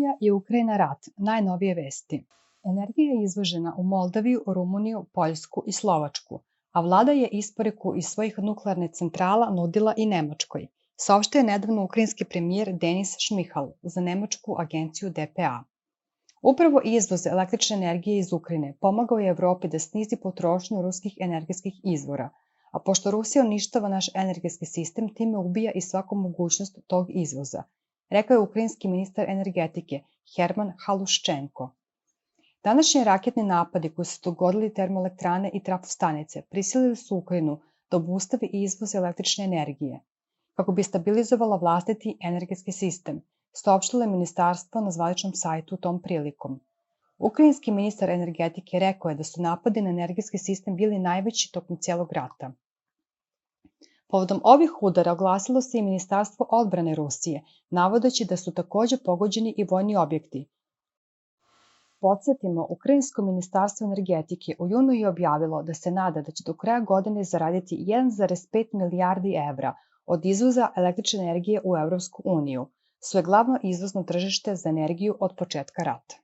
Rusija i Ukrajina rat, najnovije vesti. Energija je izvožena u Moldaviju, Rumuniju, Poljsku i Slovačku, a vlada je isporuku iz svojih nuklearnih centrala nudila i Nemačkoj, saopštio je nedavno ukrajinski premijer Denis Šmihal za nemačku agenciju DPA. Upravo izvoz električne energije iz Ukrajine pomagao je Evropi da snizi potrošnju ruskih energetskih izvora, a pošto Rusija uništava naš energetski sistem, time ubija i svaku mogućnost tog izvoza, rekao je ukrajinski ministar energetike Herman Haluščenko. Današnji raketni napadi koji su dogodili termoelektrane i trafostanice prisilili su Ukrajinu da obustavi izvoz električne energije, kako bi stabilizovala vlastiti energetski sistem, saopštilo je ministarstvo na zvaničnom sajtu tom prilikom. Ukrajinski ministar energetike rekao je da su napadi na energetski sistem bili najveći tokom cijelog rata. Povodom ovih udara oglasilo se i Ministarstvo odbrane Rusije, navodeći da su takođe pogođeni i vojni objekti. Podsjetimo, Ukrajinsko ministarstvo energetike u junu je objavilo da se nada da će do kraja godine zaraditi 1,5 milijardi evra od izvoza električne energije u Evropsku uniju, svoje glavno izvozno tržište za energiju od početka rata.